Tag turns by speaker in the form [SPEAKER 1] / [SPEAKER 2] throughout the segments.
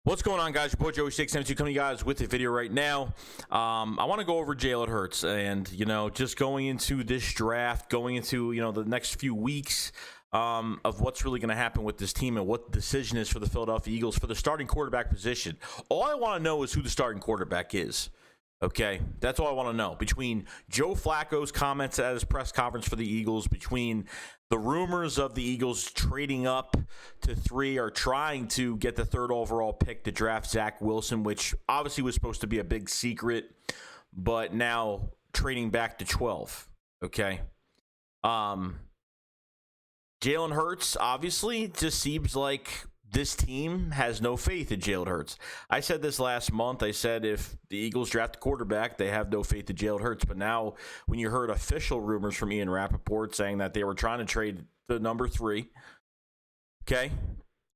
[SPEAKER 1] What's going on, guys? Your boy Joey 672 coming to you guys with a video right now. I want to go over Jalen Hurts and, just going into this draft, going into, the next few weeks of what's really going to happen with this team and what the decision is for the Philadelphia Eagles for the starting quarterback position. All I want to know is who the starting quarterback is. Okay, that's all I want to know. Between Joe Flacco's comments at his press conference for the Eagles, between the rumors of the Eagles trading up to 3 or trying to get the 3rd overall pick to draft Zach Wilson, which obviously was supposed to be a big secret, but now trading back to 12. Okay. Jalen Hurts obviously just seems like this team has no faith in Jalen Hurts. I said this last month. I said if the Eagles draft a quarterback, they have no faith in Jalen Hurts. But now when you heard official rumors from Ian Rappaport saying that they were trying to trade the number 3, okay,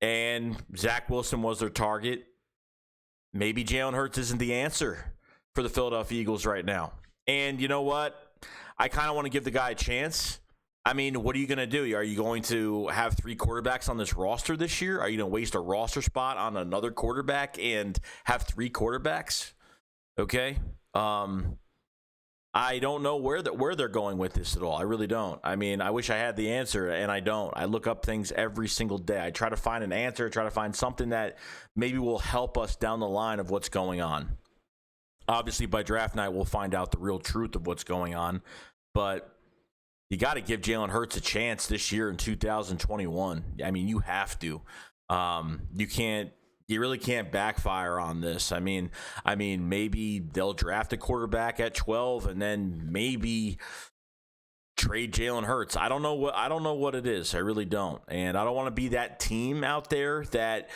[SPEAKER 1] and Zach Wilson was their target, maybe Jalen Hurts isn't the answer for the Philadelphia Eagles right now. And you know what? I kind of want to give the guy a chance. I mean, what are you going to do? Are you going to have 3 quarterbacks on this roster this year? Are you going to waste a roster spot on another quarterback and have 3 quarterbacks? Okay. I don't know where they're going with this at all. I really don't. I mean, I wish I had the answer, and I don't. I look up things every single day. I try to find an answer, try to find something that maybe will help us down the line of what's going on. Obviously, by draft night, we'll find out the real truth of what's going on. But you got to give Jalen Hurts a chance this year in 2021. I mean, you have to. You really can't backfire on this. I mean, maybe they'll draft a quarterback at 12 and then maybe trade Jalen Hurts. I don't know what it is. I really don't. And I don't want to be that team out there that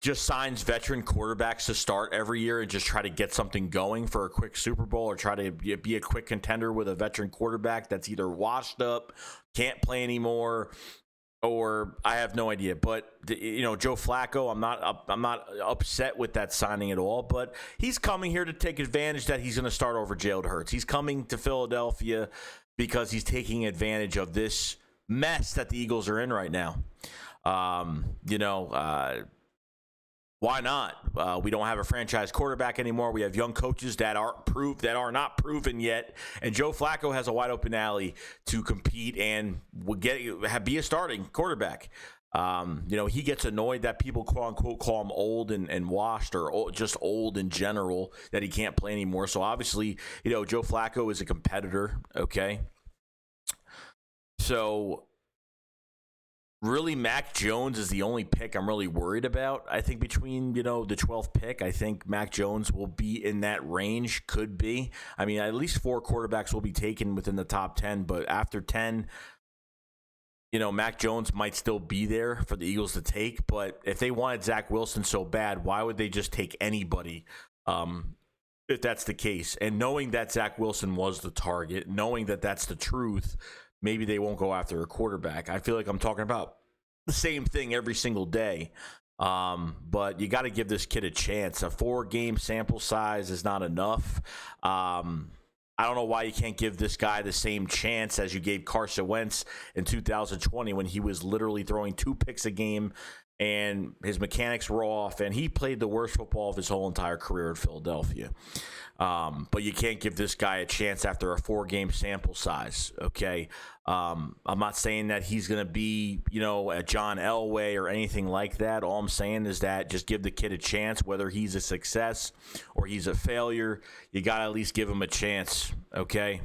[SPEAKER 1] just signs veteran quarterbacks to start every year and just try to get something going for a quick Super Bowl or try to be a quick contender with a veteran quarterback that's either washed up, can't play anymore, or I have no idea. But Joe Flacco, I'm not upset with that signing at all. But he's coming here to take advantage that he's going to start over Jalen Hurts. He's coming to Philadelphia because he's taking advantage of this mess that the Eagles are in right now. Why not? We don't have a franchise quarterback anymore. We have young coaches that are not proven yet. And Joe Flacco has a wide open alley to compete and be a starting quarterback. He gets annoyed that people quote unquote call him old and washed or just old in general, that he can't play anymore. So obviously, Joe Flacco is a competitor. Okay. So really, Mac Jones is the only pick I'm really worried about. I think between, the 12th pick, I think Mac Jones will be in that range, could be. I mean, at least 4 quarterbacks will be taken within the top 10, but after 10, Mac Jones might still be there for the Eagles to take. But if they wanted Zach Wilson so bad, why would they just take anybody if that's the case? And knowing that Zach Wilson was the target, knowing that that's the truth, maybe they won't go after a quarterback. I feel like I'm talking about the same thing every single day. But you got to give this kid a chance. A 4-game sample size is not enough. I don't know why you can't give this guy the same chance as you gave Carson Wentz in 2020 when he was literally throwing 2 picks a game and his mechanics were off, and he played the worst football of his whole entire career in Philadelphia. But you can't give this guy a chance after a 4-game sample size, okay? I'm not saying that he's going to be, a John Elway or anything like that. All I'm saying is that just give the kid a chance, whether he's a success or he's a failure. You got to at least give him a chance, okay?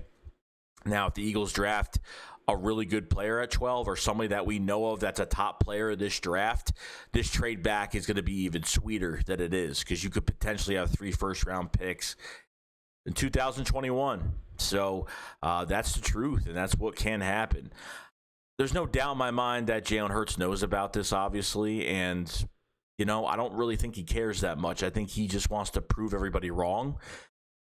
[SPEAKER 1] Now, if the Eagles draft a really good player at 12 or somebody that we know of that's a top player of this draft, this trade back is going to be even sweeter than it is, because you could potentially have 3 first-round picks in 2021. So that's the truth, and that's what can happen. There's no doubt in my mind that Jalen Hurts knows about this, obviously, and, I don't really think he cares that much. I think he just wants to prove everybody wrong,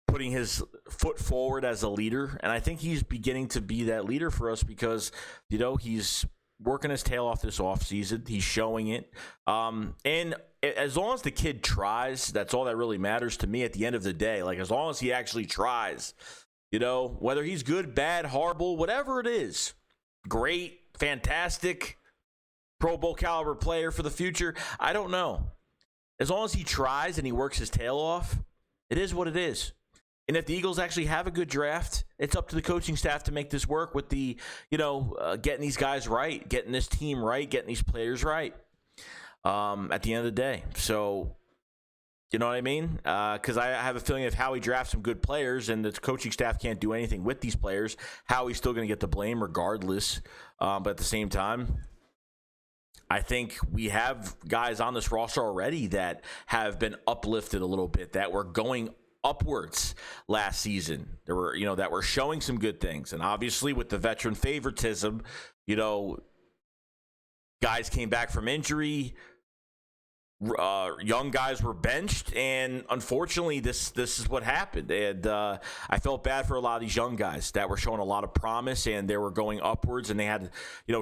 [SPEAKER 1] putting his foot forward as a leader. And I think he's beginning to be that leader for us because, he's working his tail off this offseason. He's showing it. And as long as the kid tries, that's all that really matters to me at the end of the day. Like, as long as he actually tries, whether he's good, bad, horrible, whatever it is, great, fantastic, Pro Bowl caliber player for the future, I don't know. As long as he tries and he works his tail off, it is what it is. And if the Eagles actually have a good draft, it's up to the coaching staff to make this work with the, getting these guys right, getting this team right, getting these players right at the end of the day. So, you know what I mean? Because I have a feeling if Howie drafts some good players and the coaching staff can't do anything with these players, Howie's still going to get the blame regardless. But at the same time, I think we have guys on this roster already that have been uplifted a little bit, that were going upwards last season. There were, that were showing some good things. And obviously with the veteran favoritism, guys came back from injury. Young guys were benched, and unfortunately, this is what happened. And I felt bad for a lot of these young guys that were showing a lot of promise, and they were going upwards, and they had,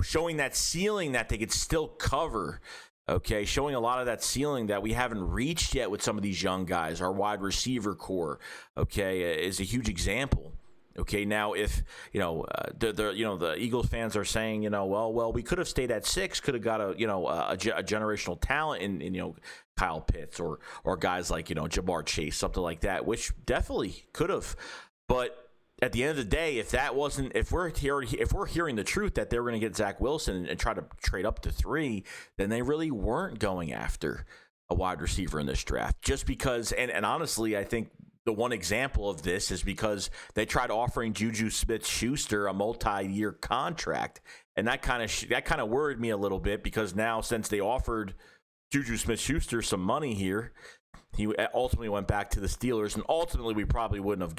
[SPEAKER 1] showing that ceiling that they could still cover. Okay, showing a lot of that ceiling that we haven't reached yet with some of these young guys. Our wide receiver core, okay, is a huge example. Okay, now if the Eagles fans are saying, well, we could have stayed at 6, could have got a generational talent in Kyle Pitts or guys like Jamar Chase, something like that, which definitely could have. But at the end of the day, if we're hearing the truth that they were going to get Zach Wilson and try to trade up to 3, then they really weren't going after a wide receiver in this draft. Just because, and honestly, I think the one example of this is because they tried offering Juju Smith-Schuster a multi-year contract, and that kind of worried me a little bit, because now since they offered Juju Smith-Schuster some money here, he ultimately went back to the Steelers, and ultimately we probably wouldn't have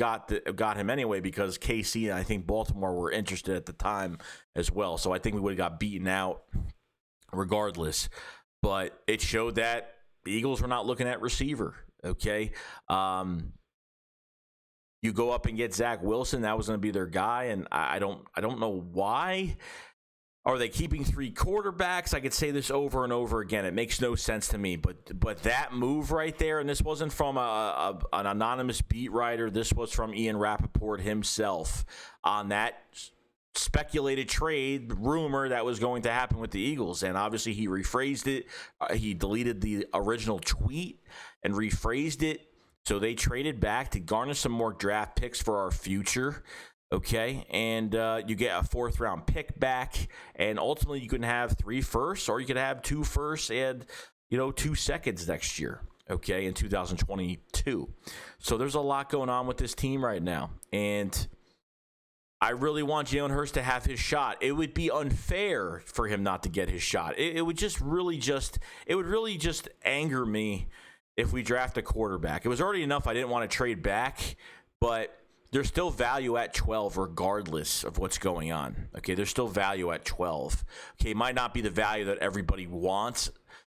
[SPEAKER 1] got him anyway, because KC and I think Baltimore were interested at the time as well. So I think we would have got beaten out regardless. But it showed that the Eagles were not looking at receiver. Okay. You go up and get Zach Wilson. That was going to be their guy, and I don't know why. Are they keeping 3 quarterbacks? I could say this over and over again. It makes no sense to me. But that move right there, and this wasn't from an anonymous beat writer. This was from Ian Rappaport himself on that speculated trade rumor that was going to happen with the Eagles. And obviously he rephrased it. He deleted the original tweet and rephrased it. So they traded back to garner some more draft picks for our future, okay? And you get a 4th-round pick back, and ultimately you can have 3 firsts, or you could have 2 firsts and 2 seconds next year, okay, in 2022. So there's a lot going on with this team right now, and I really want Jalen Hurts to have his shot. It would be unfair for him not to get his shot. It would really just anger me if we draft a quarterback. It was already enough I didn't want to trade back, but there's still value at 12 regardless of what's going on. Okay, there's still value at 12. Okay, it might not be the value that everybody wants.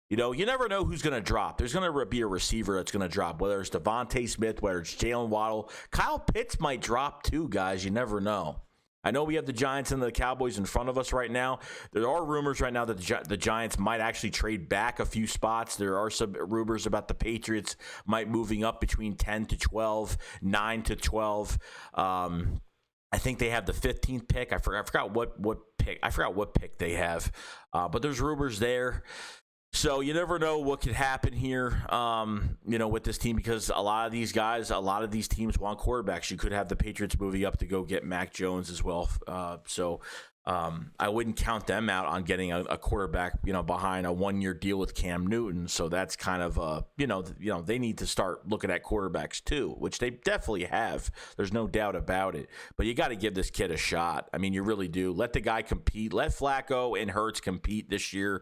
[SPEAKER 1] You never know who's going to drop. There's going to be a receiver that's going to drop, whether it's Devontae Smith, whether it's Jalen Waddle. Kyle Pitts might drop too, guys. You never know. I know we have the Giants and the Cowboys in front of us right now. There are rumors right now that the Giants might actually trade back a few spots. There are some rumors about the Patriots might moving up between 10 to 12, 9 to 12. I think they have the 15th pick. I forgot what pick. I forgot what pick they have. But there's rumors there. So you never know what could happen here, with this team, because a lot of these teams want quarterbacks. You could have the Patriots moving up to go get Mac Jones as well. So I wouldn't count them out on getting a quarterback, behind a 1-year deal with Cam Newton. So that's kind of, they need to start looking at quarterbacks too, which they definitely have. There's no doubt about it. But you got to give this kid a shot. I mean, you really do. Let the guy compete. Let Flacco and Hurts compete this year.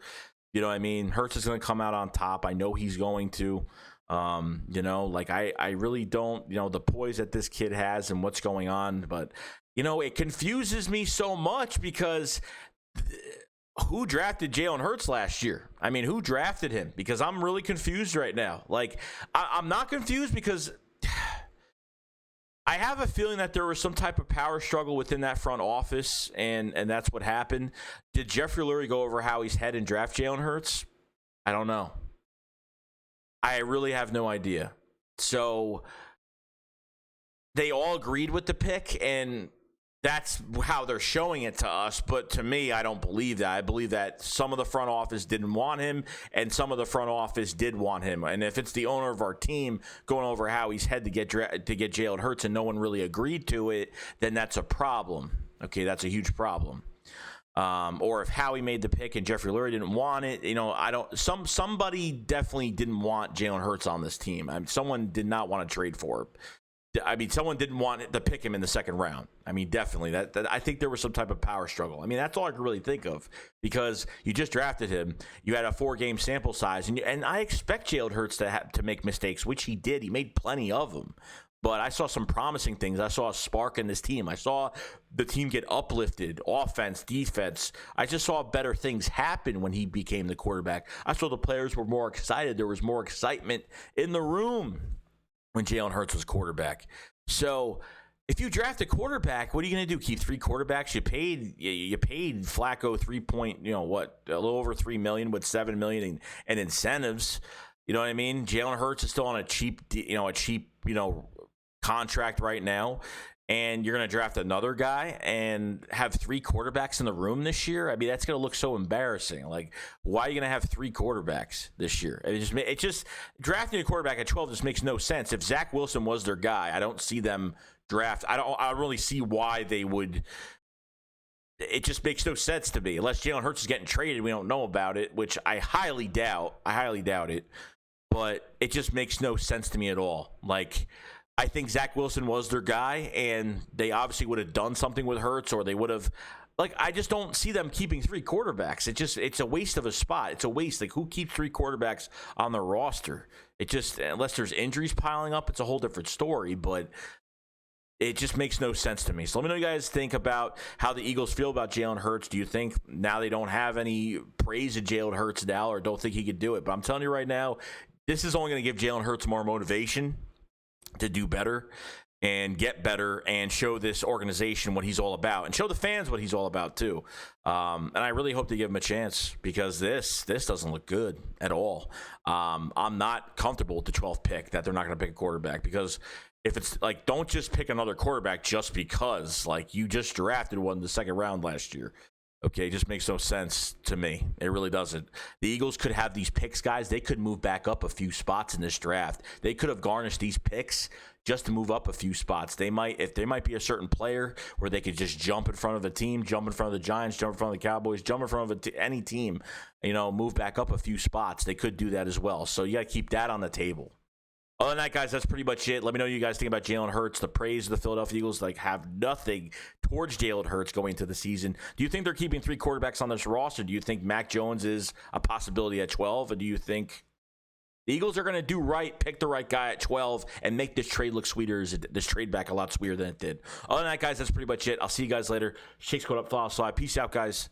[SPEAKER 1] You know what I mean? Hurts is going to come out on top. I know he's going to. I really don't, the poise that this kid has and what's going on. But, it confuses me so much, because who drafted Jalen Hurts last year? I mean, who drafted him? Because I'm really confused right now. I'm not confused because I have a feeling that there was some type of power struggle within that front office, and that's what happened. Did Jeffrey Lurie go over Howie's head and draft Jalen Hurts? I don't know. I really have no idea. So they all agreed with the pick, and That's how they're showing it to us, but to me, I don't believe that. I believe that some of the front office didn't want him, and some of the front office did want him. And if it's the owner of our team going over how he's had to get Jalen Hurts, and no one really agreed to it, then that's a problem. Okay, that's a huge problem. Or if Howie made the pick and Jeffrey Lurie didn't want it, I don't. Somebody definitely didn't want Jalen Hurts on this team. I mean, someone did not want to trade for him. I mean, someone didn't want to pick him in the second round. I mean, definitely. That I think there was some type of power struggle. I mean, that's all I can really think of, because you just drafted him. You had a 4-game sample size, and I expect Jalen Hurts to make mistakes, which he did. He made plenty of them. But I saw some promising things. I saw a spark in this team. I saw the team get uplifted, offense, defense. I just saw better things happen when he became the quarterback. I saw the players were more excited. There was more excitement in the room when Jalen Hurts was quarterback. So if you draft a quarterback, what are you going to do? Keep 3 quarterbacks? You paid Flacco a little over $3 million with $7 million in incentives. You know what I mean? Jalen Hurts is still on a cheap contract right now, and you're going to draft another guy and have 3 quarterbacks in the room this year. I mean, that's going to look so embarrassing. Like, why are you going to have 3 quarterbacks this year? It just drafting a quarterback at 12 just makes no sense. If Zach Wilson was their guy, I don't see them draft. I don't really see why they would. It just makes no sense to me, unless Jalen Hurts is getting traded. We don't know about it, which I highly doubt. I highly doubt it. But it just makes no sense to me at all. Like, I think Zach Wilson was their guy, and they obviously would have done something with Hurts, or they would have. Like, I just don't see them keeping 3 quarterbacks. It's a waste of a spot. It's a waste. Like, who keeps 3 quarterbacks on their roster? It just, unless there's injuries piling up, it's a whole different story. But it just makes no sense to me. So let me know what you guys think about how the Eagles feel about Jalen Hurts. Do you think now they don't have any praise of Jalen Hurts now, or don't think he could do it? But I'm telling you right now, this is only going to give Jalen Hurts more motivation to do better and get better and show this organization what he's all about, and show the fans what he's all about too. And I really hope they give him a chance, because this doesn't look good at all. I'm not comfortable with the 12th pick that they're not going to pick a quarterback, because if it's like, don't just pick another quarterback just because, like, you just drafted one in the second round last year. Okay, it just makes no sense to me. It really doesn't. The Eagles could have these picks, guys. They could move back up a few spots in this draft. They could have garnished these picks just to move up a few spots. If there might be a certain player where they could just jump in front of a team, jump in front of the Giants, jump in front of the Cowboys, jump in front of any team, move back up a few spots. They could do that as well. So you got to keep that on the table. Other than that, guys, that's pretty much it. Let me know what you guys think about Jalen Hurts. The praise of the Philadelphia Eagles have nothing towards Jalen Hurts going into the season. Do you think they're keeping 3 quarterbacks on this roster? Do you think Mac Jones is a possibility at 12? Or do you think the Eagles are going to do right, pick the right guy at 12, and make this trade look sweeter, this trade back a lot sweeter than it did? Other than that, guys, that's pretty much it. I'll see you guys later. Shakes code up, follow, slide. Peace out, guys.